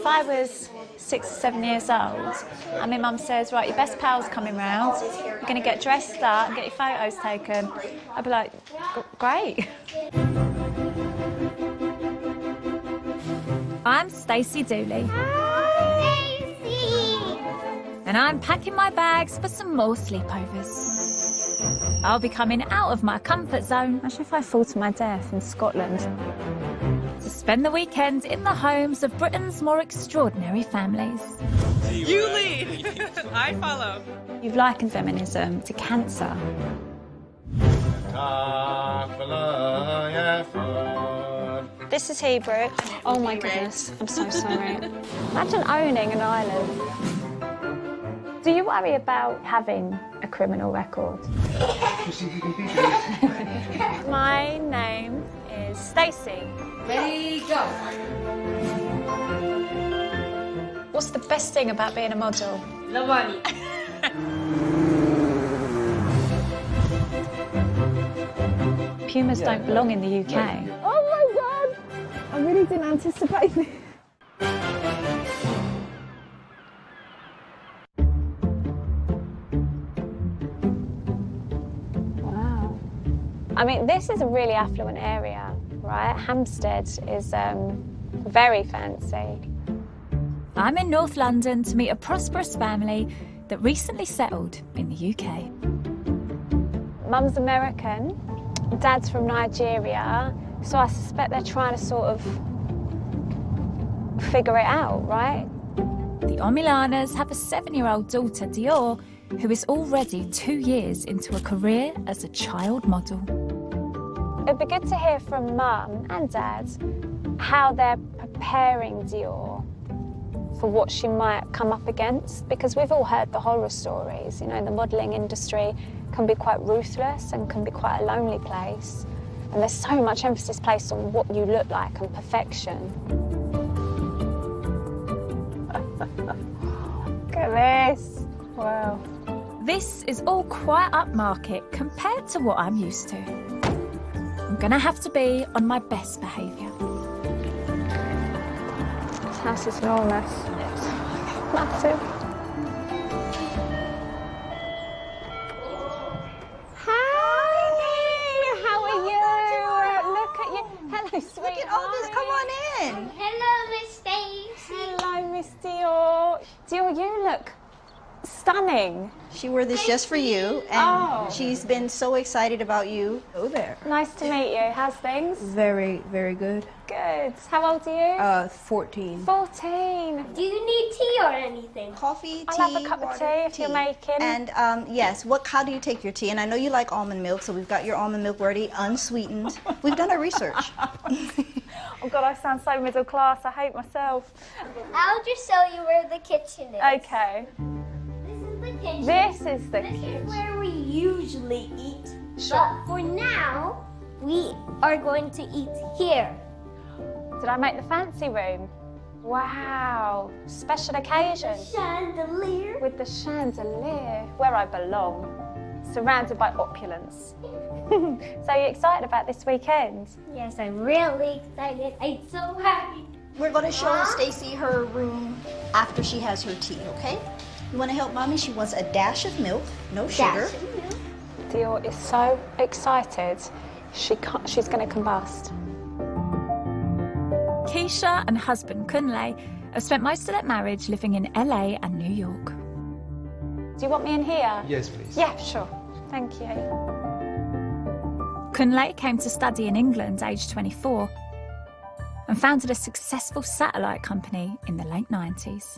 I was 6 or 7 years old and my mum says, right, your best pal's coming round, you're going to get dressed up and get your photos taken, I'd be like, great. I'm Stacey Dooley. Hi, Stacey! And I'm packing my bags for some more sleepovers. I'll be coming out of my comfort zone. Imagine if I fall to my death in Scotland. To spend the weekend in the homes of Britain's more extraordinary families. You lead. I follow. You've likened feminism to cancer. This is Hebrew. Oh my goodness, I'm so sorry. Imagine owning an island. Do you worry about having a criminal record? My name is Stacey. Ready, go. What's the best thing about being a model? The money. Pumas don't belong in the UK. Oh my God! I really didn't anticipate this. Wow. I mean, this is a really affluent area, right? Hampstead is very fancy. I'm in North London to meet a prosperous family that recently settled in the UK. Mum's American, Dad's from Nigeria, so I suspect they're trying to sort of figure it out, right? The Omilanas have a 7-year-old daughter, Dior, who is already 2 years into a career as a child model. It'd be good to hear from Mum and Dad how they're preparing Dior for what she might come up against, because we've all heard the horror stories. You know, the modelling industry can be quite ruthless and can be quite a lonely place. And there's so much emphasis placed on what you look like and perfection. Look at this. Wow. This is all quite upmarket compared to what I'm used to. I'm gonna have to be on my best behaviour. This house is enormous. Massive. Hi! How are you? Look at you. Hello, sweetheart. Look at all this. Come on in. Hello, Miss Stacey. Hello, Miss Dior. Dior, you look stunning. She wore this just for you, and she's been so excited about you. Oh, there. Nice to meet you. How's things? Very, very good. Good. How old are you? 14. 14. Do you need tea or anything? Coffee, tea, I'll have a cup of water, tea if you're making. And yes, how do you take your tea? And I know you like almond milk, so we've got your almond milk ready, unsweetened. We've done our research. Oh God, I sound so middle class. I hate myself. I'll just show you where the kitchen is. Okay. This is the kitchen. This is the This kitchen. is where we usually eat. Sure. But for now, we are going to eat here. Did I make the fancy room? Wow. Special occasion. Chandelier. With the chandelier, where I belong, surrounded by opulence. So you excited about this weekend? Yes, I'm really excited. I'm so happy. We're going to show Stacey her room after she has her tea, okay? You want to help Mommy? She wants a dash of milk, no sugar. Dior is so excited, she's going to combust. Keisha and husband Kunle have spent most of their marriage living in LA and New York. Do you want me in here? Yes, please. Yeah, sure. Thank you. Kunle came to study in England aged 24 and founded a successful satellite company in the late 90s.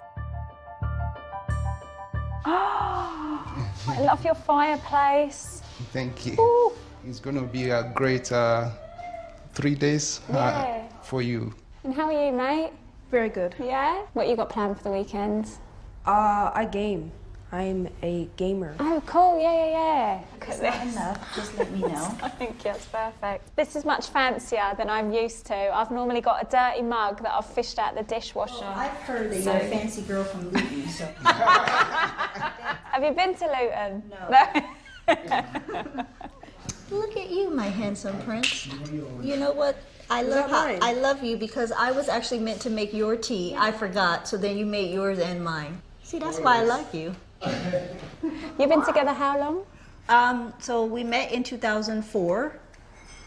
I love your fireplace. Thank you. Ooh. It's going to be a great 3 days for you. And how are you, mate? Very good. Yeah? What you got planned for the weekend? I game. I'm a gamer. Oh, cool. Yeah. Look at this. Enough, just let me know. I think that's perfect. This is much fancier than I'm used to. I've normally got a dirty mug that I've fished out the dishwasher. I've heard that you're a fancy girl from Luton, so. Have you been to Luton? No. Look at you, my handsome prince. You know what? I Is love that mine? I love you because I was actually meant to make your tea. I forgot, so then you made yours and mine. See, that's why I like you. You've been together how long? So we met in 2004,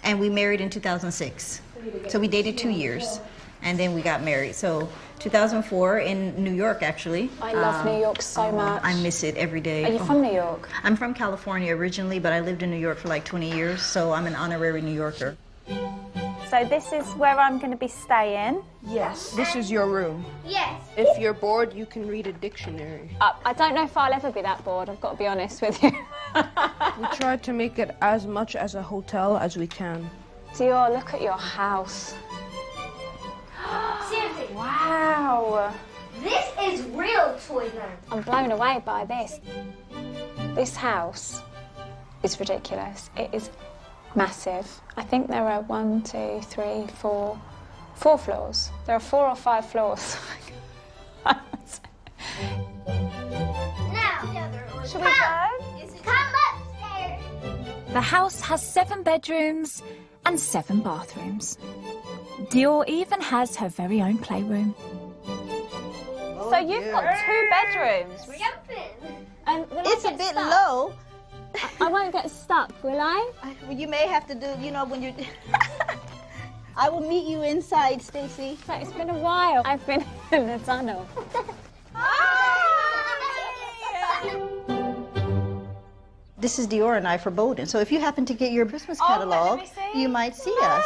and we married in 2006. So we dated 2 years, and then we got married. So 2004 in New York, actually. I love New York so much. I miss it every day. Are you from New York? I'm from California originally, but I lived in New York for like 20 years, so I'm an honorary New Yorker. So this is where I'm going to be staying. Yes, this is your room. Yes. If you're bored, you can read a dictionary. I don't know if I'll ever be that bored, I've got to be honest with you. We try to make it as much as a hotel as we can. Dior, look at your house. Seriously. Wow. This is real Toyland. I'm blown away by this. This house is ridiculous. It is massive. I think there are 1, 2, 3, 4 floors. There are 4 or 5 floors. Now, Should we go? come upstairs. The house has 7 bedrooms and 7 bathrooms. Dior even has her very own playroom. So you've got 2 bedrooms. Jumping. And will I It's a get bit stuck? low. I won't get stuck, will I? You may have to do, when you're... I will meet you inside, Stacey. So it's been a while. I've been in the tunnel. This is Dior and I for Bowden. So if you happen to get your Christmas catalog, let me see. you might see us.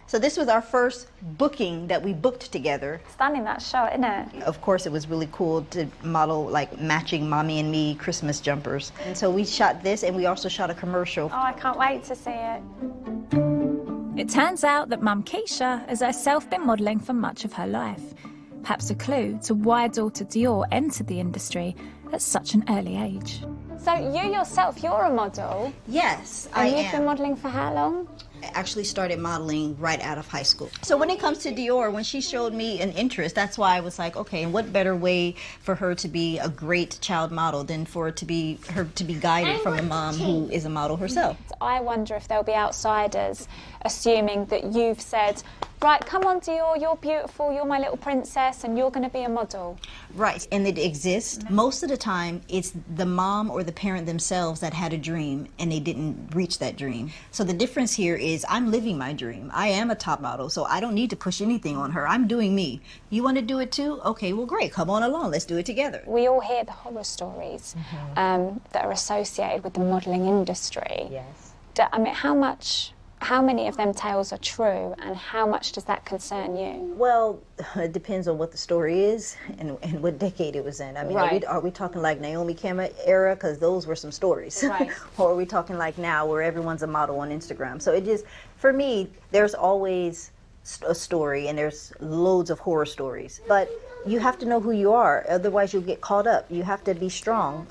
So this was our first booking that we booked together. Stunning, that shot, isn't it? Of course, it was really cool to model like matching mommy and me Christmas jumpers. And so we shot this, and we also shot a commercial. Oh, I can't wait to see it. It turns out that Mum Keisha has herself been modelling for much of her life. Perhaps a clue to why daughter Dior entered the industry at such an early age. So you yourself, you're a model. Yes, And I you've am. been modelling for how long? I actually started modeling right out of high school. So when it comes to Dior, when she showed me an interest, that's why I was like, okay, and what better way for her to be a great child model than for her to be guided from a mom who is a model herself. I wonder if there'll be outsiders assuming that you've said, right, come on Dior, you're beautiful, you're my little princess, and you're going to be a model. Right, and it exists. Most of the time, it's the mom or the parent themselves that had a dream and they didn't reach that dream. So the difference here is I'm living my dream. I am a top model, so I don't need to push anything on her. I'm doing me. You want to do it too? Okay, well, great. Come on along. Let's do it together. We all hear the horror stories that are associated with the modelling industry. Yes. I mean, how many of them tales are true, and how much does that concern you? Well, it depends on what the story is and what decade it was in. I mean, Right. are we talking like Naomi Campbell era? Because those were some stories. Right. Or are we talking like now where everyone's a model on Instagram? So it just, for me, there's always a story, and there's loads of horror stories. But you have to know who you are, otherwise you'll get caught up. You have to be strong.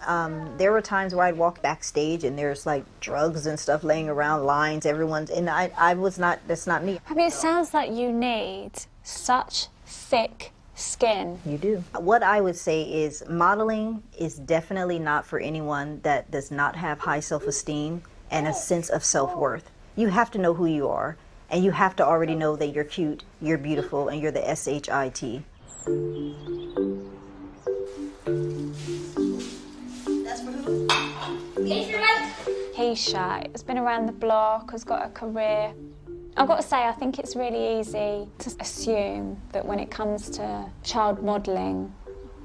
There were times where I'd walk backstage and there's like drugs and stuff laying around, lines, and I was not, that's not me. I mean, it sounds like you need such thick skin. You do. What I would say is modeling is definitely not for anyone that does not have high self-esteem and a sense of self-worth. You have to know who you are, and you have to already know that you're cute, you're beautiful, and you're the SHIT. That's for who? Keisha has been around the block, has got a career. I've got to say, I think it's really easy to assume that when it comes to child modelling,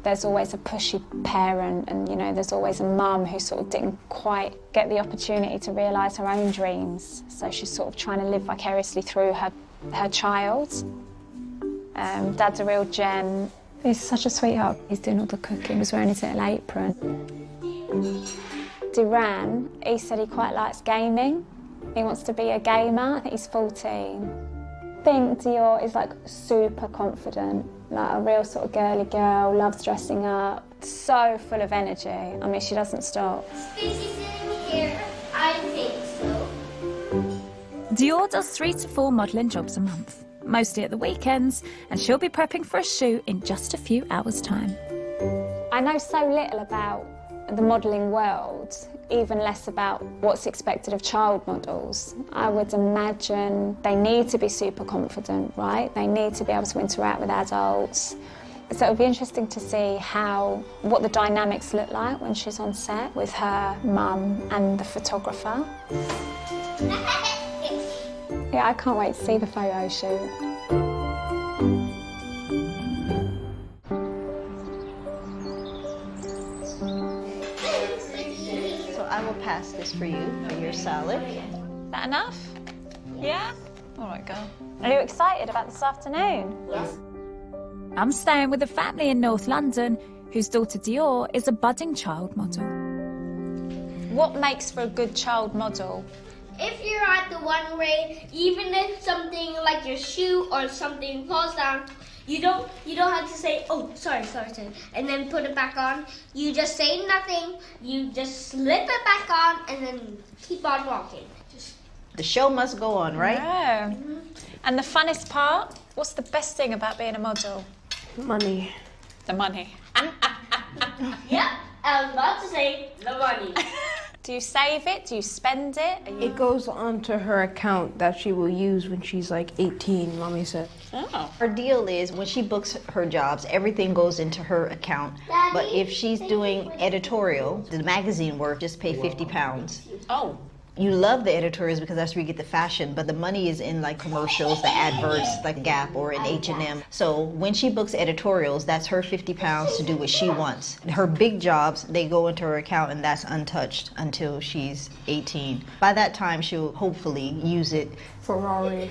there's always a pushy parent, and there's always a mum who sort of didn't quite get the opportunity to realise her own dreams. So she's sort of trying to live vicariously through her child. Dad's a real gem. He's such a sweetheart. He's doing all the cooking, he's wearing his little apron. Duran, he said he quite likes gaming. He wants to be a gamer. I think he's 14. I think Dior is like super confident, like a real sort of girly girl, loves dressing up, so full of energy. I mean, she doesn't stop. Stacey sitting here, I think so. Dior does 3 to 4 modelling jobs a month, mostly at the weekends, and she'll be prepping for a shoot in just a few hours' time. I know so little about the modelling world, even less about what's expected of child models. I would imagine they need to be super confident, right? They need to be able to interact with adults. So it'll be interesting to see what the dynamics look like when she's on set with her mum and the photographer. Yeah, I can't wait to see the photo shoot. So I will pass this for you for your salad. Is that enough? Yeah? All right, girl. Are you excited about this afternoon? Yes. I'm staying with a family in North London whose daughter Dior is a budding child model. What makes for a good child model? If you're at the one way, even if something like your shoe or something falls down, you don't have to say, oh, sorry, and then put it back on. You just say nothing, you just slip it back on, and then keep on walking. The show must go on, right? Yeah. And the funnest part? What's the best thing about being a model? Money. The money. Yep, I was about to say the money. Do you save it? Do you spend it? It goes onto her account that she will use when she's like 18, Mommy said. Oh. Her deal is when she books her jobs, everything goes into her account. But if she's doing editorial, the magazine work, just pay £50. Oh. You love the editorials because that's where you get the fashion, but the money is in like commercials, the adverts, like Gap or in H&M. So when she books editorials, that's her £50 to do what she wants. Her big jobs, they go into her account and that's untouched until she's 18. By that time, she'll hopefully use it. Ferrari.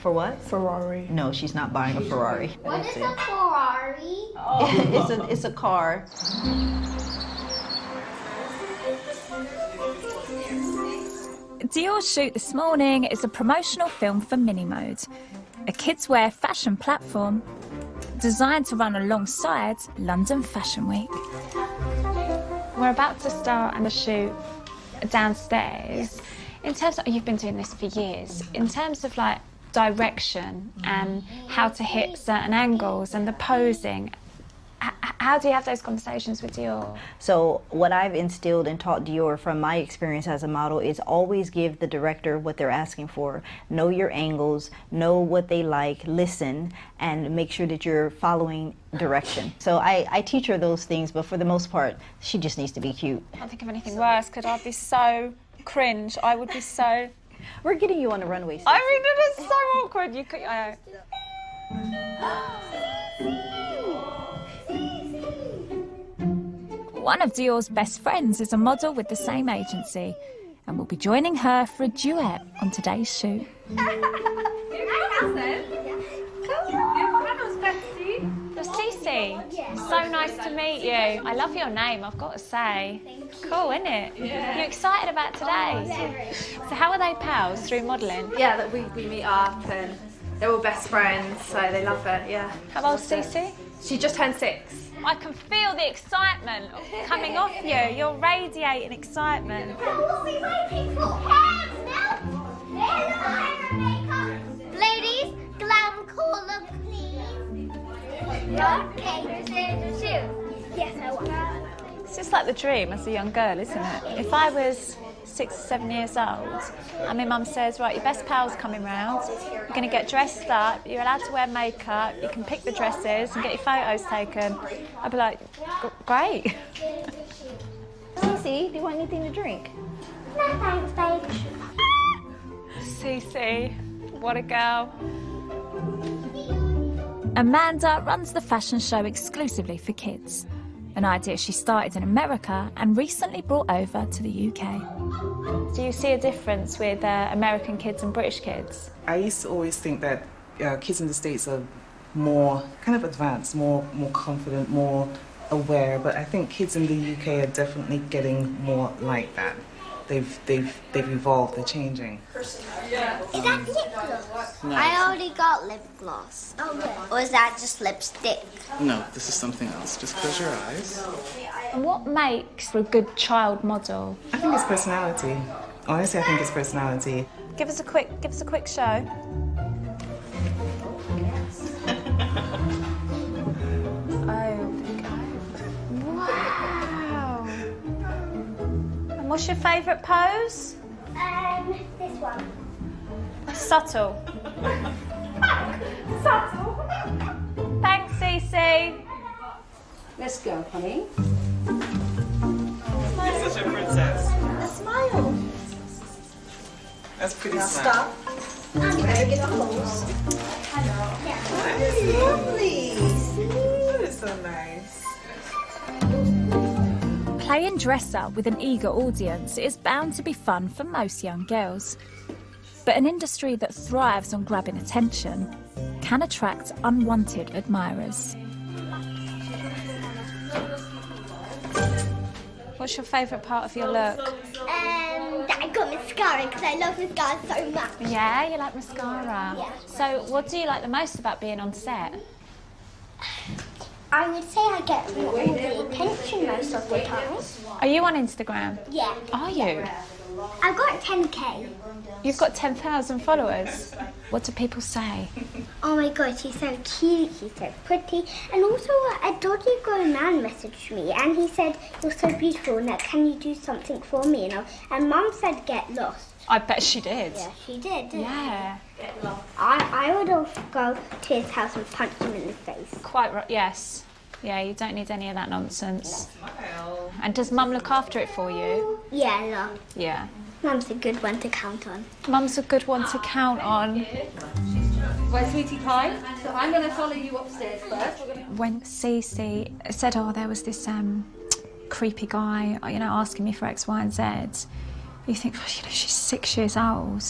For what? Ferrari. No, she's not buying a Ferrari. What is a Ferrari? It's a car. Dior's shoot this morning is a promotional film for Minimode, a kids' wear fashion platform designed to run alongside London Fashion Week. We're about to start on the shoot downstairs. In terms of, you've been doing this for years, in terms of like direction and how to hit certain angles and the posing, how do you have those conversations with Dior? So what I've instilled and taught Dior from my experience as a model is always give the director what they're asking for. Know your angles, know what they like, listen, and make sure that you're following direction. So I teach her those things, but for the most part, she just needs to be cute. I can't think of anything worse, because I'd be so cringe. I would be so... We're getting you on the runway. Stacey. I mean, it is so awkward. You could... One of Dior's best friends is a model with the same agency and will be joining her for a duet on today's shoot. Stacey, so nice to meet you. I love your name, I've got to say. Cool, isn't it? Yeah. You excited about today? So how are they pals through modelling? Yeah, that we meet up and they're all best friends, so they love it, yeah. How old's Stacey? She just turned 6. I can feel the excitement coming off you. You're radiating excitement. What are we waiting for? Hands now. Ladies, glam caller, please. Okay, yes, I want. It's just like the dream as a young girl, isn't it? If I was 6 or 7 years old and my mum says, right, your best pal's coming round, you're going to get dressed up, you're allowed to wear makeup, you can pick the dresses and get your photos taken, I'd be like, great. Stacey, do you want anything to drink? No, thanks, babe. Cece, what a girl. Amanda runs the fashion show exclusively for kids, an idea she started in America and recently brought over to the UK. Do you see a difference with American kids and British kids? I used to always think that kids in the States are more kind of advanced, more confident, more aware, but I think kids in the UK are definitely getting more like that. They've evolved, they're changing. Is that lip gloss? No. I already got lip gloss. Oh, good. Or is that just lipstick? No, this is something else. Just close your eyes. And what makes for a good child model? I think it's personality. Honestly, I think it's personality. Give us a quick show. Oh, wow. What's your favourite pose? This one. Subtle. Subtle. Thanks, Stacey. Let's go, honey. You're such a princess. A smile. That's pretty Now smart. stop. You better get close. That's Lovely. That is so nice. Playing dress up with an eager audience is bound to be fun for most young girls. But an industry that thrives on grabbing attention can attract unwanted admirers. What's your favourite part of your look? That I got mascara because I love mascara so much. Yeah, you like mascara. Yeah. So what do you like the most about being on set? I would say I get all the attention most of the time. Are you on Instagram? Yeah. Are you? I've got 10k. You've got 10,000 followers. What do people say? Oh my god, she's so cute, she's so pretty. And also a dodgy grown man messaged me and he said, you're so beautiful, now can you do something for me? And Mum said get lost. I bet she did. Yeah, she did, didn't Yeah. Get lost. I would have go to his house and punch him in the face. Quite right, yes. Yeah, you don't need any of that nonsense. And does Mum look after it for you? Yeah, no. Yeah. Mum's a good one to count on. Mum's a good one to count on. Right, sweetie pie. So I'm going to follow you upstairs first. When Cece said, oh, there was this creepy guy, you know, asking me for X, Y, and Z, you think, well, you know, she's 6 years old.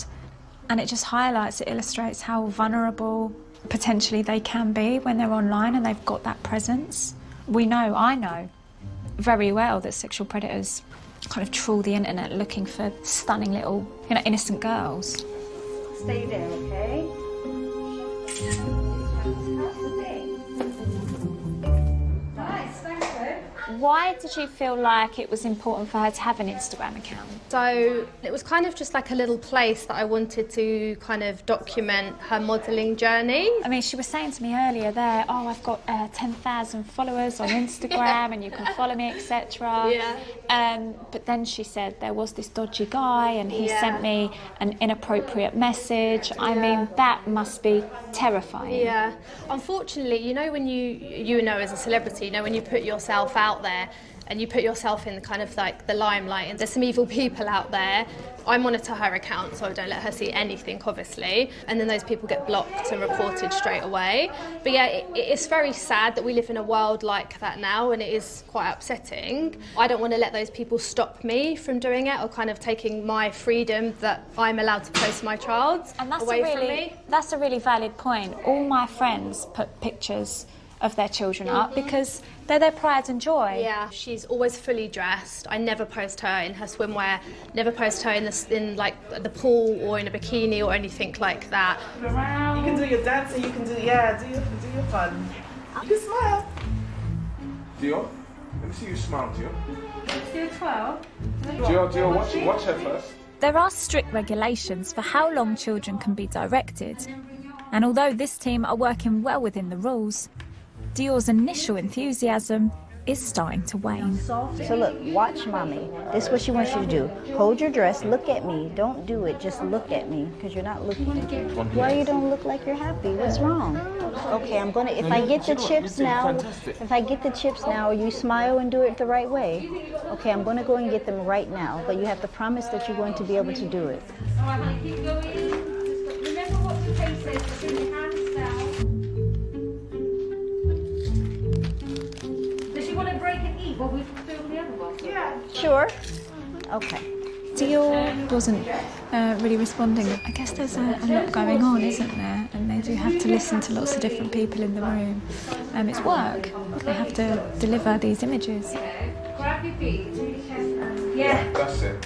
And it just highlights, it illustrates how vulnerable potentially they can be when they're online and they've got that presence. I know very well that sexual predators kind of trawl the internet looking for stunning little, you know, innocent girls. Stay there, okay? Nice, thanks, babe. Why did you feel like it was important for her to have an Instagram account? So it was kind of just like a little place that I wanted to kind of document her modelling journey. I mean, she was saying to me earlier there, oh, I've got 10,000 followers on Instagram and you can follow me, etc. Yeah. But then she said there was this dodgy guy and he sent me an inappropriate message. I mean, that must be terrifying. Yeah. Unfortunately, you know, when you know as a celebrity, you know, when you put yourself out there and you put yourself in kind of like the limelight and there's some evil people out there, I monitor her account so I don't let her see anything, obviously, and then those people get blocked and reported straight away. But yeah, it's very sad that we live in a world like that now, and it is quite upsetting. I don't want to let those people stop me from doing it or kind of taking my freedom that I'm allowed to post my child away from me. That's a really valid point. All my friends put pictures of their children up because they're their pride and joy. Yeah, she's always fully dressed. I never post her in her swimwear, never post her in like the pool or in a bikini or anything like that. You can do your dancing, you can do your fun. You can smile. Dior, let me see you smile, Dior. Let's do 12. Dior, watch her first. There are strict regulations for how long children can be directed. And although this team are working well within the rules, Dior's initial enthusiasm is starting to wane. So look, watch mommy. This is what she wants you to do. Hold your dress, look at me. Don't do it, just look at me, because you're not looking at me. Why you don't look like you're happy? What's wrong? Okay, I'm gonna, if I get the chips now, you smile and do it the right way. Okay, I'm gonna go and get them right now, but you have to promise that you're going to be able to do it. All right, honey, keep going. Just remember what the face says, put your hands down. Does she want to break and eat while we film the other one? Yeah. Sure. Okay. Dior wasn't really responding. I guess there's a lot going on, isn't there? And they do have to listen to lots of different people in the room. It's work. They have to deliver these images. Grab your feet. Yeah. That's it.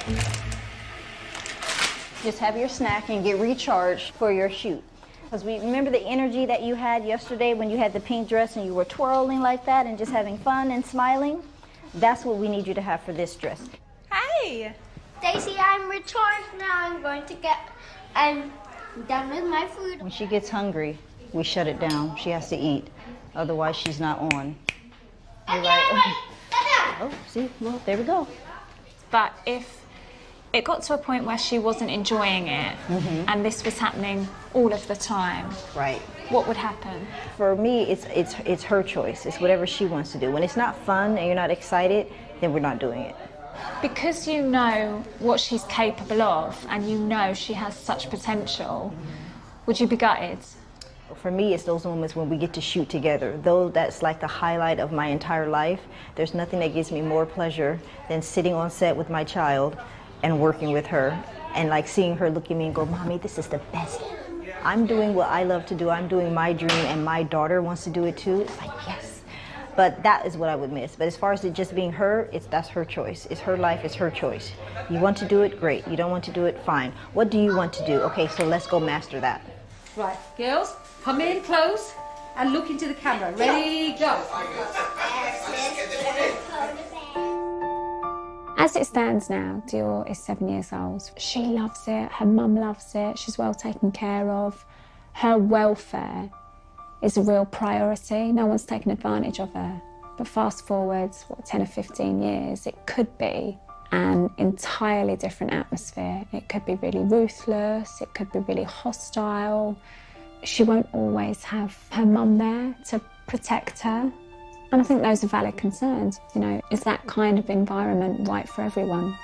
Just have your snack and get recharged for your shoot. Because we remember the energy that you had yesterday when you had the pink dress and you were twirling like that and just having fun and smiling? That's what we need you to have for this dress. Hey! Stacey, I'm recharged now. I'm done with my food. When she gets hungry, we shut it down. She has to eat. Otherwise, she's not on. You're right. Oh, see? Well, there we go. But if it got to a point where she wasn't enjoying it, and this was happening all of the time. Right. What would happen? For me, it's her choice. It's whatever she wants to do. When it's not fun and you're not excited, then we're not doing it. Because you know what she's capable of and you know she has such potential, would you be gutted? For me, it's those moments when we get to shoot together. Though that's like the highlight of my entire life, there's nothing that gives me more pleasure than sitting on set with my child and working with her and like seeing her look at me and go, Mommy, this is the best. I'm doing what I love to do. I'm doing my dream and my daughter wants to do it too. It's like, yes. But that is what I would miss. But as far as it just being her, that's her choice. It's her life, it's her choice. You want to do it, great. You don't want to do it, fine. What do you want to do? Okay, so let's go master that. Right, girls, come in close and look into the camera. Ready, go. As it stands now, Dior is 7 years old. She loves it, her mum loves it, she's well taken care of. Her welfare is a real priority. No one's taken advantage of her. But fast forward, 10 or 15 years, it could be an entirely different atmosphere. It could be really ruthless, it could be really hostile. She won't always have her mum there to protect her. And I think those are valid concerns. You know, is that kind of environment right for everyone?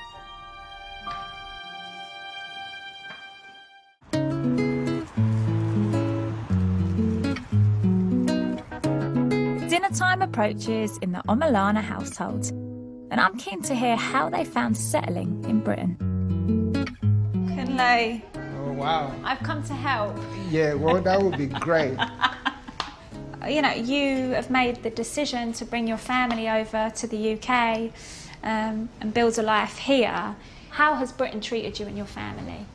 Dinner time approaches in the Omalana household, and I'm keen to hear how they found settling in Britain. Kunle, Oh, wow. I've come to help. Yeah, well, that would be great. You know, you have made the decision to bring your family over to the UK and build a life here. How has Britain treated you and your family?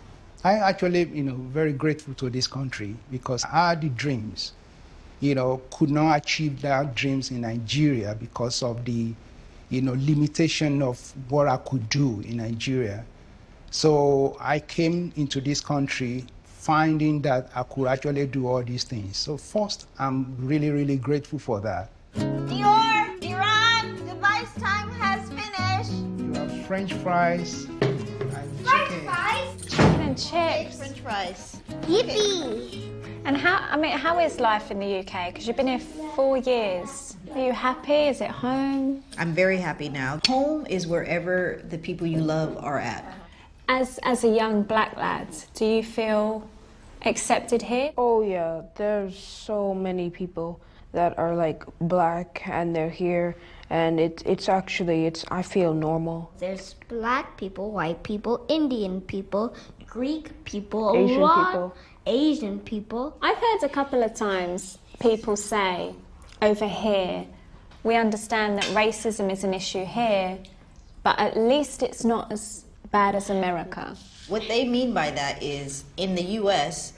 I actually, very grateful to this country because I had the dreams, could not achieve that dreams in Nigeria because of the, limitation of what I could do in Nigeria. So I came into this country finding that I could actually do all these things. So first, I'm really, really grateful for that. Dior, Diron, device time has finished. You have French fries and chicken. Chicken and chips. French fries. Yippee! And how is life in the UK? Because you've been here 4 years. Are you happy? Is it home? I'm very happy now. Home is wherever the people you love are at. As a young black lad, do you feel accepted here? Oh yeah, there's so many people that are like black and they're here, and I feel normal. There's black people, white people, Indian people, Greek people, Asian people. I've heard a couple of times people say, over here, we understand that racism is an issue here, but at least it's not as bad as America. What they mean by that is, in the US,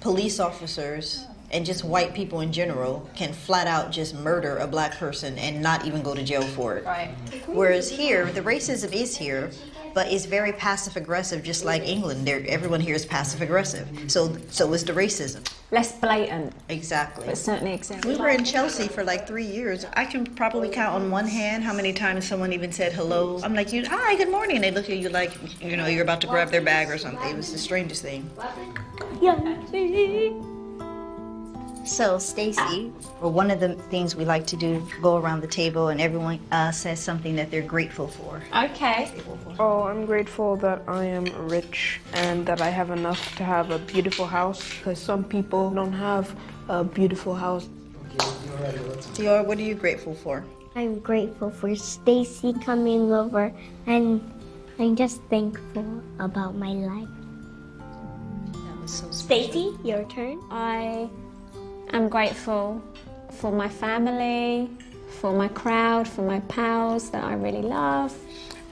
police officers and just white people in general can flat out just murder a black person and not even go to jail for it. Right. Whereas here, the racism is here, but it's very passive-aggressive, just like England. Everyone here is passive-aggressive. So is the racism. Less blatant. Exactly. But certainly exists. We were in Chelsea for like 3 years. I can probably count on one hand how many times someone even said hello. I'm like, hi, good morning. And they look at you like, you're about to grab their bag or something. It was the strangest thing. So, Stacey, one of the things we like to do, go around the table and everyone says something that they're grateful for. Okay. Oh, I'm grateful that I am rich and that I have enough to have a beautiful house, because some people don't have a beautiful house. Dior, what are you grateful for? I'm grateful for Stacey coming over, and I'm just thankful about my life. That was so special. Stacey, your turn. I'm grateful for my family, for my crowd, for my pals that I really love.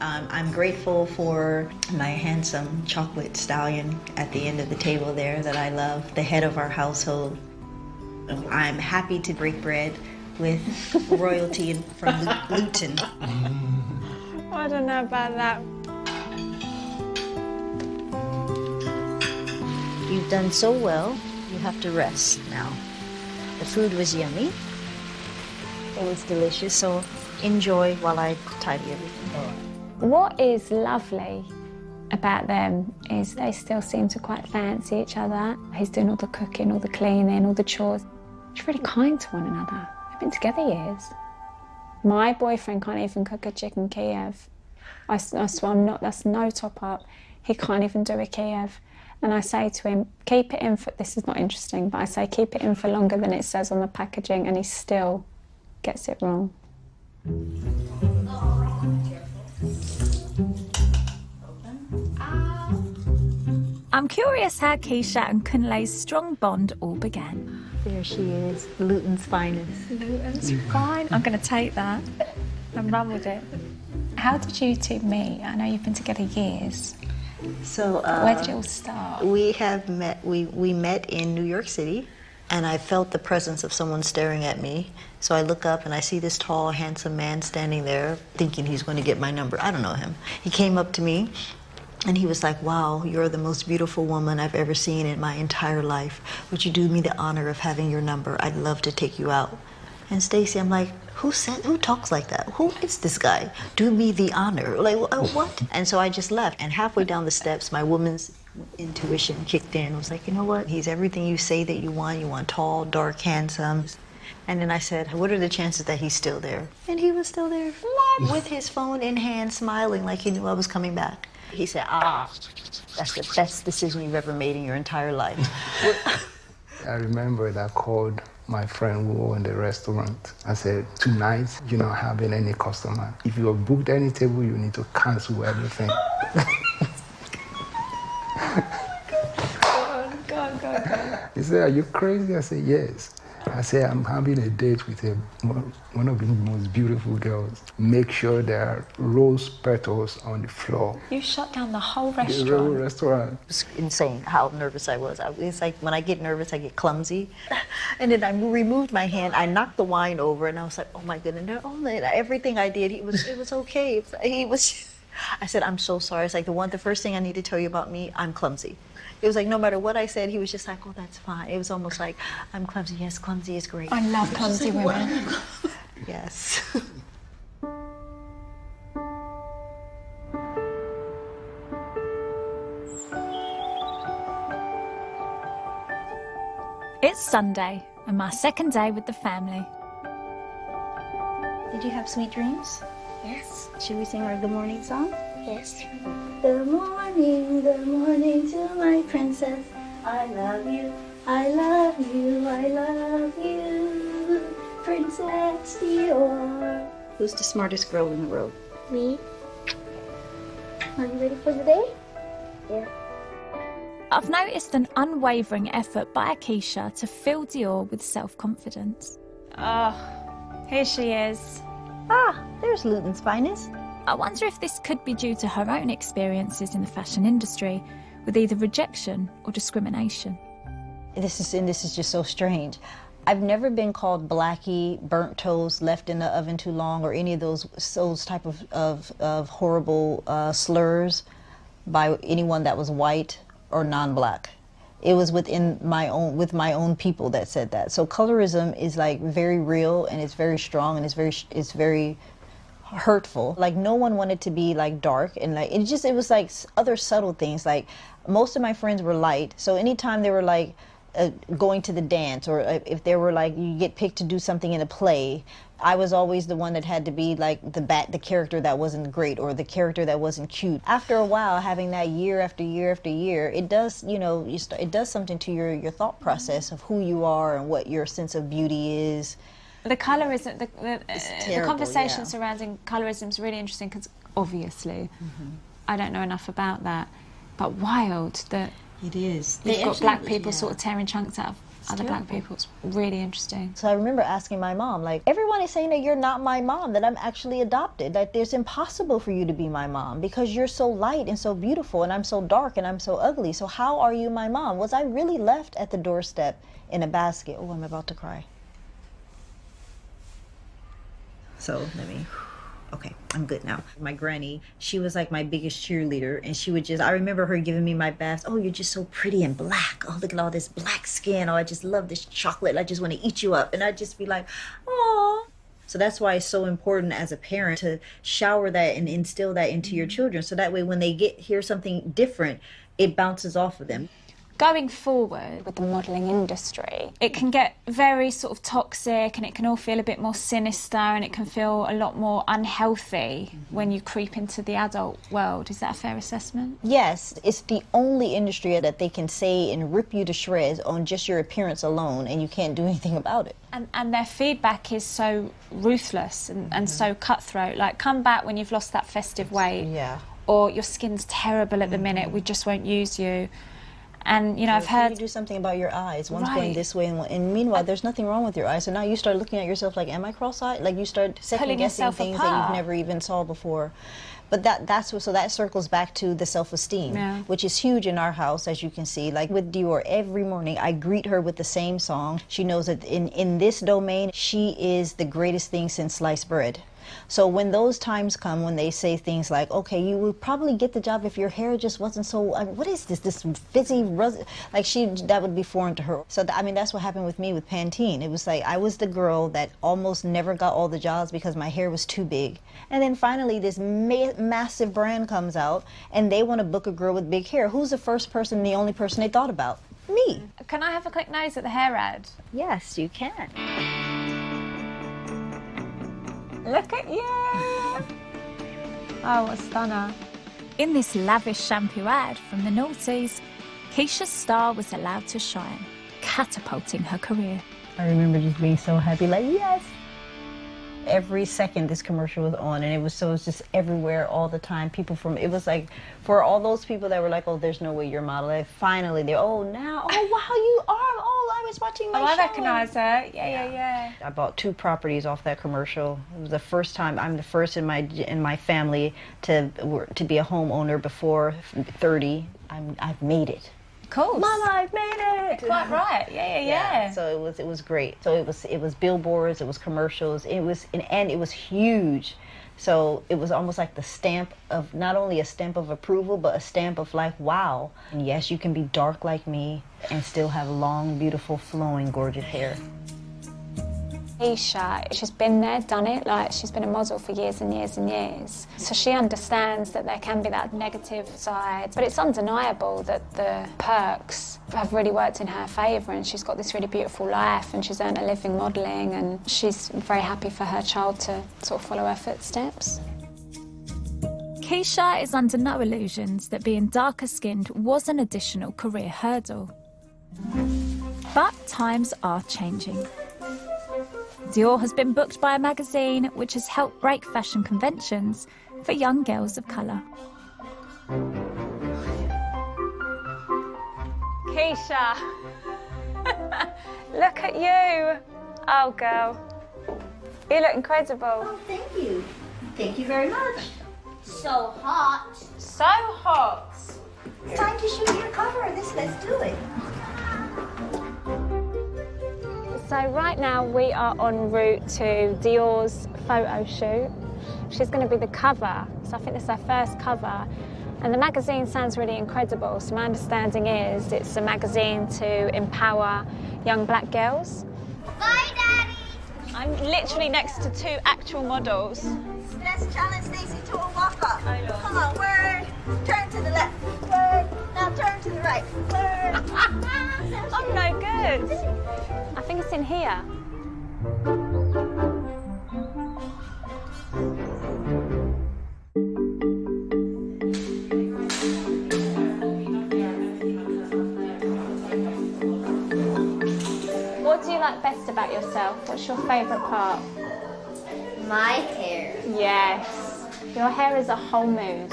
I'm grateful for my handsome chocolate stallion at the end of the table there that I love, the head of our household. I'm happy to break bread with royalty from Luton. I don't know about that. You've done so well, you have to rest now. The food was yummy. It was delicious, so enjoy while I tidy everything. What is lovely about them is they still seem to quite fancy each other. He's doing all the cooking, all the cleaning, all the chores. They're really kind to one another. They've been together years. My boyfriend can't even cook a chicken Kiev. I swear I'm not, that's no top up. He can't even do a Kiev. And I say to him, keep it in for, this is not interesting, but I say keep it in for longer than it says on the packaging, and he still gets it wrong. I'm curious how Keisha and Kunle's strong bond all began. There she is, Luton's finest. Luton's fine. I'm going to take that and run with it. How did you two meet? I know you've been together years. So where did it all start? We met in New York City, and I felt the presence of someone staring at me. So I look up and I see this tall, handsome man standing there, thinking he's going to get my number. I don't know him. He came up to me, and he was like, "Wow, you're the most beautiful woman I've ever seen in my entire life. Would you do me the honor of having your number? I'd love to take you out." And Stacey, I'm like, who talks like that? Who is this guy? Do me the honor. Like, what? And so I just left. And halfway down the steps, my woman's intuition kicked in. I was like, you know what? He's everything you say that you want. You want tall, dark, handsome. And then I said, what are the chances that he's still there? And he was still there. With his phone in hand, smiling like he knew I was coming back. He said, that's the best decision you've ever made in your entire life. I remember that I called my friend who owned the restaurant. I said, tonight, you're not having any customer. If you have booked any table, you need to cancel everything. Go on. He said, are you crazy? I said, yes. I said, I'm having a date with one of the most beautiful girls. Make sure there are rose petals on the floor. You shut down the whole restaurant? The whole restaurant. It was insane how nervous I was. It's like when I get nervous, I get clumsy. And then I removed my hand, I knocked the wine over, and I was like, oh my goodness, everything I did, it was okay. I said, I'm so sorry. It's like the first thing I need to tell you about me, I'm clumsy. It was like no matter what I said, he was just like, oh, that's fine. It was almost like, I'm clumsy. Yes, clumsy is great. I love clumsy women. Yes. It's Sunday and my second day with the family. Did you have sweet dreams? Yes. Should we sing our good morning song? Yes. Good morning to my princess. I love you, I love you, I love you, Princess Dior. Who's the smartest girl in the world? Me. Are you ready for the day? Yeah. I've noticed an unwavering effort by Keisha to fill Dior with self-confidence. Oh, here she is. There's Luton's finest. I wonder if this could be due to her own experiences in the fashion industry with either rejection or discrimination. This is just so strange. I've never been called blackie, burnt toast, left in the oven too long, or any of those type of horrible slurs by anyone that was white or non-black. It was with my own people that said that. So colorism is like very real, and it's very strong, and it's very hurtful. Like no one wanted to be like dark, and like it was like other subtle things. Like most of my friends were light, so anytime they were like going to the dance, or if they were like you get picked to do something in a play, I was always the one that had to be like the character that wasn't great, or the character that wasn't cute. After a while, having that year after year after year, it does, it does something to your thought process of who you are and what your sense of beauty is. The colorism, the conversation yeah. surrounding colorism is really interesting because obviously I don't know enough about that, but wild that it is. You've got black people sort of tearing chunks out of other black people. It's really interesting. So I remember asking my mom, like, everyone is saying that you're not my mom, that I'm actually adopted, that it's impossible for you to be my mom because you're so light and so beautiful, and I'm so dark and I'm so ugly. So how are you my mom? Was I really left at the doorstep in a basket? Oh, I'm about to cry. So okay, I'm good now. My granny, she was like my biggest cheerleader, and she would I remember her giving me my baths. Oh, you're just so pretty and black. Oh, look at all this black skin. Oh, I just love this chocolate. I just want to eat you up. And I'd just be like, oh. So that's why it's so important as a parent to shower that and instill that into your children. So that way when they hear something different, it bounces off of them. Going forward with the modelling industry, it can get very sort of toxic and it can all feel a bit more sinister and it can feel a lot more unhealthy when you creep into the adult world. Is that a fair assessment? Yes, it's the only industry that they can say and rip you to shreds on just your appearance alone, and you can't do anything about it. And their feedback is so ruthless and so cutthroat. Like, come back when you've lost that festive weight. Yeah. Or your skin's terrible at the minute, we just won't use you. And, you know, I've heard... You do something about your eyes. One's Right. going this way, and meanwhile, there's nothing wrong with your eyes. So now you start looking at yourself like, am I cross-eyed? Like, you start second-guessing yourself things apart. that you've never even saw before. But so that circles back to the self-esteem, which is huge in our house, as you can see. Like with Dior, every morning I greet her with the same song. She knows that in this domain, she is the greatest thing since sliced bread. So when those times come when they say things like, okay, you would probably get the job if your hair just wasn't so, what is this fizzy, like that would be foreign to her. So I mean, that's what happened with me with Pantene. It was like, I was the girl that almost never got all the jobs because my hair was too big. And then finally this massive brand comes out and they want to book a girl with big hair. Who's the first person, the only person they thought about? Me. Can I have a quick nose at the hair ad? Yes, you can. Look at you! Oh, what a stunner. In this lavish shampoo ad from the noughties, Keisha's star was allowed to shine, catapulting her career. I remember just being so happy, like, yes! Every second this commercial was on, and it was just everywhere all the time. It was like, for all those people that were like, oh, there's no way you're modeling, finally they're, oh, wow, you are, I was watching my show. I recognise her, yeah. I bought 2 properties off that commercial. It was the first time, I'm the first in my family to be a homeowner before 30. I've made it. Cool. Mama, I've made it. Quite right. Yeah. So it was great. So it was billboards, it was commercials, and it was huge. So it was almost like the stamp of, not only a stamp of approval, but a stamp of like, wow. And yes, you can be dark like me and still have long, beautiful, flowing, gorgeous hair. Keisha, she's been there, done it, like she's been a model for years and years and years. So she understands that there can be that negative side, but it's undeniable that the perks have really worked in her favour and she's got this really beautiful life and she's earned a living modelling and she's very happy for her child to sort of follow her footsteps. Keisha is under no illusions that being darker skinned was an additional career hurdle. But times are changing. Dior has been booked by a magazine which has helped break fashion conventions for young girls of colour. Keisha, look at you. Oh, girl, you look incredible. Oh, thank you. Thank you very much. So hot. So hot. Time to shoot your cover. Let's do it. So right now we are en route to Dior's photo shoot. She's going to be the cover, so I think this is her first cover. And the magazine sounds really incredible. So my understanding is it's a magazine to empower young black girls. Bye, Daddy. I'm literally next to 2 actual models. Let's challenge Stacey to a walk-up. Come on, word. Turn to the left. Word. Now turn to the right. Word. I'm no good. I think it's in here. What do you like best about yourself? What's your favourite part? My hair. Yes. Your hair is a whole mood.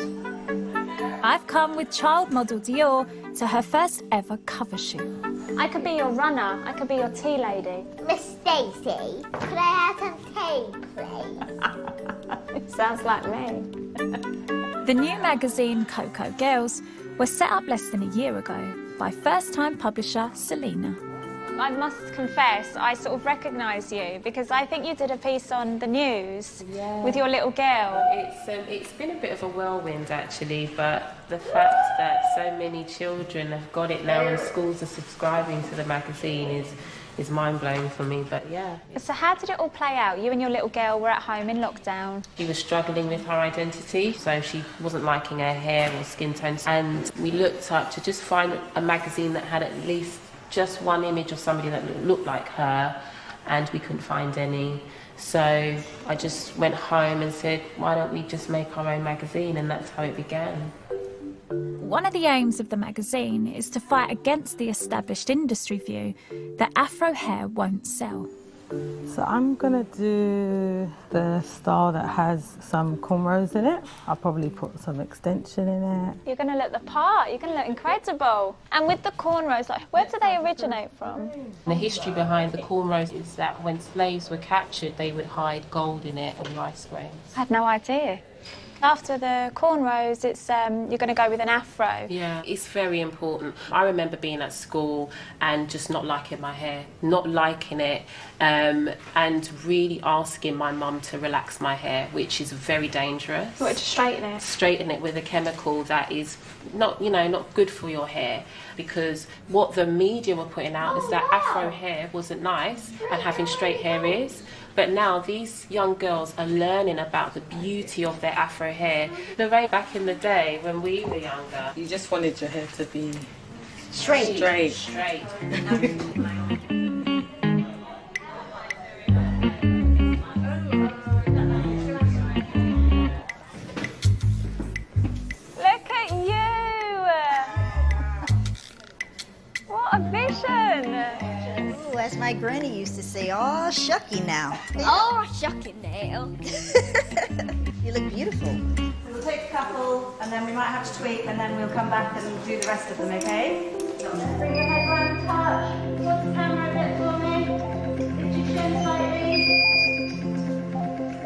I've come with child model Dior to her first ever cover shoot. I could be your runner. I could be your tea lady. Miss Stacey, could I have some tea, please? It sounds like me. The new magazine, Coco Girls, was set up less than a year ago by first-time publisher Selena. I must confess, I sort of recognise you because I think you did a piece on the news with your little girl. It's been a bit of a whirlwind actually, but the fact that so many children have got it now and schools are subscribing to the magazine is mind-blowing for me, but yeah. So how did it all play out? You and your little girl were at home in lockdown. She was struggling with her identity, so she wasn't liking her hair or skin tone. And we looked up to just find a magazine that had at least just one image of somebody that looked like her, and we couldn't find any. So I just went home and said, why don't we just make our own magazine? And that's how it began. One of the aims of the magazine is to fight against the established industry view that Afro hair won't sell. So I'm gonna do the style that has some cornrows in it. I'll probably put some extension in it. You're going to look the part. You're going to look incredible. And with the cornrows, like, where do they originate from? The history behind the cornrows is that when slaves were captured, they would hide gold in it and rice grains. I had no idea. After the cornrows, it's you're going to go with an afro. Yeah, it's very important. I remember being at school and just not liking my hair, not liking it, and really asking my mum to relax my hair, which is very dangerous. You wanted to straighten it? Straighten it with a chemical that is not, not good for your hair, because what the media were putting out is that Afro hair wasn't nice and having straight hair is. But now these young girls are learning about the beauty of their Afro hair. The way back in the day when we were younger, You just wanted your hair to be straight. Look at you! What a vision! Ooh, as my granny used to say, oh, shucky now. Oh, shucking now. You look beautiful. We'll take a couple and then we might have to tweak and then we'll come back and do the rest of them, okay? Bring your head round, touch. Hold the camera a bit for me. Lift your chin slightly.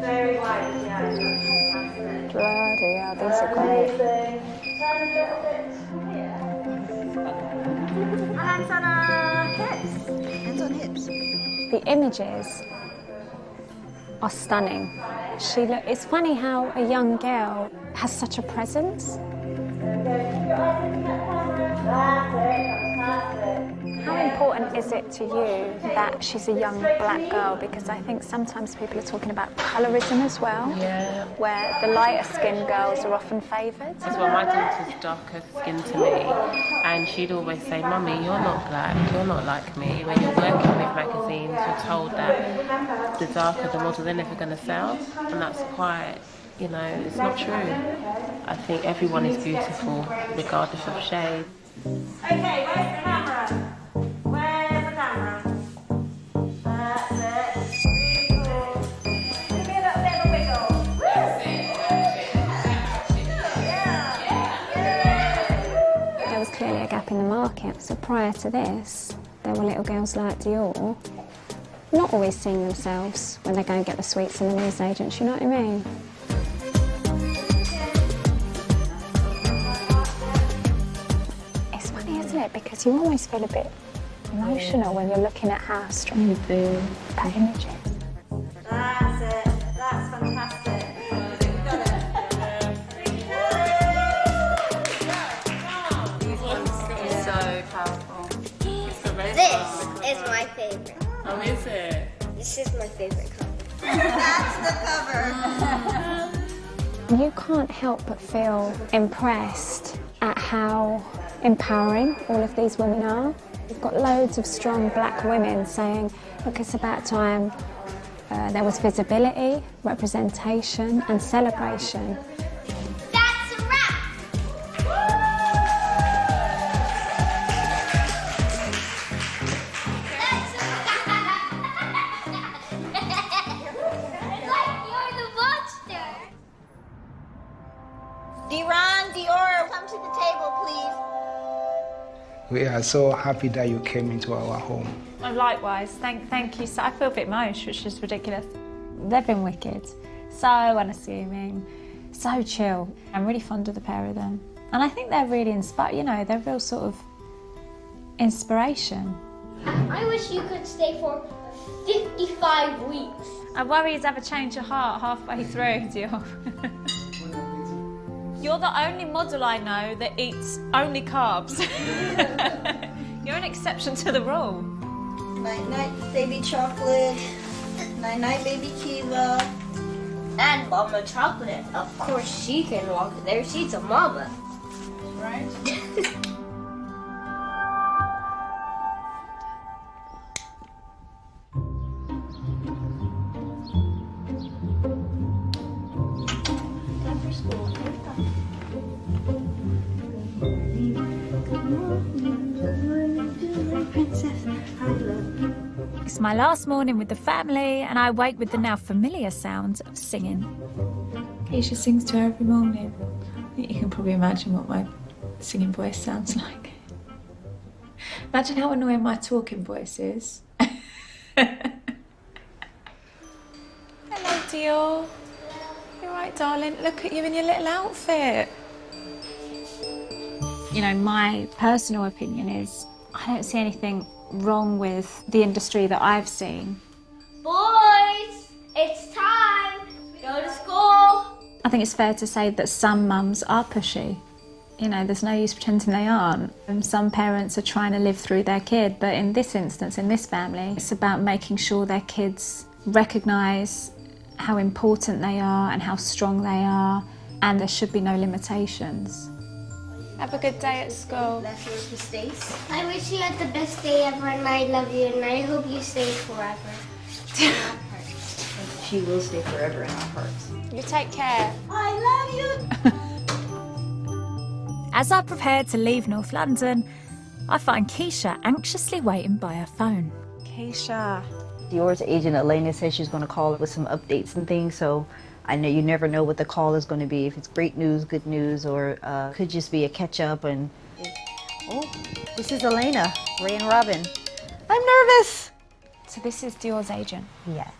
Very wide, yeah, that's fantastic. Bloody hell, these are great. Amazing. Turn a little bit here. Hands on our hips. Hands on hips. The images are stunning. It's funny how a young girl has such a presence. How important is it to you that she's a young black girl? Because I think sometimes people are talking about colorism as well, where the lighter skinned girls are often favoured. As well, my daughter's darker skin to me, and she'd always say, Mummy, you're not black, you're not like me. When you're working with magazines, you're told that the darker the model, they're never going to sell, and that's quite, it's not true. I think everyone is beautiful, regardless of shade. Okay, where's the camera? Where's the camera? That's it. Really cool. Give me a little bit of a wiggle. There was clearly a gap in the market. So prior to this, there were little girls like Dior, not always seeing themselves when they go and get the sweets in the newsagents, you know what I mean? It's funny, isn't it? Because you always feel a bit emotional when you're looking at how strong that image is. That's it. That's fantastic. So powerful. This is my favorite. Oh, is it? This is my favorite color. That's the cover. You can't help but feel impressed at how empowering all of these women are. We've got loads of strong black women saying, look, it's about time there was visibility, representation and celebration. That's a wrap! That's a It's like you're the monster! Dior, come to the table, please. We are so happy that you came into our home. Oh, likewise, thank you. So I feel a bit emotional, which is ridiculous. They've been wicked, so unassuming, so chill. I'm really fond of the pair of them. And I think they're really inspired, they're real sort of inspiration. I wish you could stay for 55 weeks. I worry you'd ever change your heart halfway through, Dior. You're the only model I know that eats only carbs. You're an exception to the rule. Night night, baby chocolate. Night night, baby Kiva. And Mama Chocolate. Of course she can walk there. She's a mama. Right? Time for school. Princess, I love you. It's my last morning with the family, and I wake with the now familiar sounds of singing. Keisha sings to her every morning. You can probably imagine what my singing voice sounds like. Imagine how annoying my talking voice is. Hello, Dior. You right, darling? Look at you in your little outfit. You know, my personal opinion is I don't see anything wrong with the industry that I've seen. Boys, it's time. Go to school. I think it's fair to say that some mums are pushy. You know, there's no use pretending they aren't. And some parents are trying to live through their kid, but in this instance, in this family, it's about making sure their kids recognise how important they are and how strong they are, and there should be no limitations. Have a good day at school. That's yours for Stacey. I wish you had the best day ever, and I love you, and I hope you stay forever. She will stay forever in our hearts. You take care. I love you. As I prepare to leave North London, I find Keisha anxiously waiting by her phone. Keisha. Dior's agent Elena says she's going to call with some updates and things, so I know you never know what the call is going to be, if it's great news, good news, or could just be a catch-up. And oh, this is Elena, Ray and Robin. I'm nervous. So this is Dior's agent? Yes.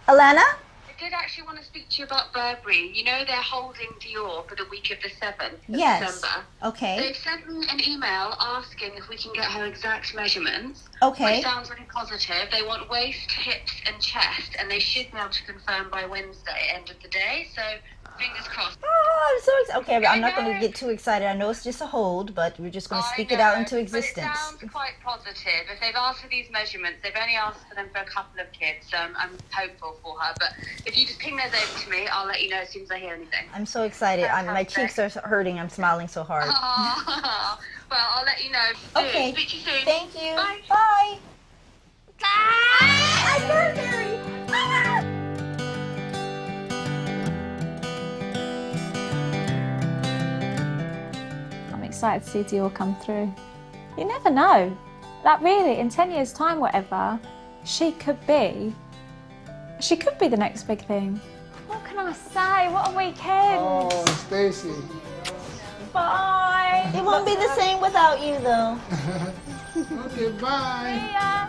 Elena? I did actually want to speak to you about Burberry. You know they're holding Dior for the week of the 7th of Yes. December. Okay. They've sent me an email asking if we can get her exact measurements. Okay. Which sounds really positive. They want waist, hips and chest, and they should be able to confirm by Wednesday, end of the day. So fingers crossed. Oh, I'm so excited. Okay, I'm not going to get too excited. I know it's just a hold, but we're just going to speak it out into existence. But it sounds quite positive. If they've asked for these measurements, they've only asked for them for a couple of kids, so I'm hopeful for her. But if you just ping those over to me, I'll let you know as soon as I hear anything. I'm so excited. My cheeks are hurting. I'm smiling so hard. Well, I'll let you know. Okay. Speak to you soon. Thank you. Bye. Bye. Ah! Burberry. Ah! I'm excited to see Dior come through. You never know. Like really, in 10 years' time, whatever, she could be the next big thing. What can I say? What a weekend. Oh, Stacey. Bye. It won't be the same without you, though. Okay, bye. See ya.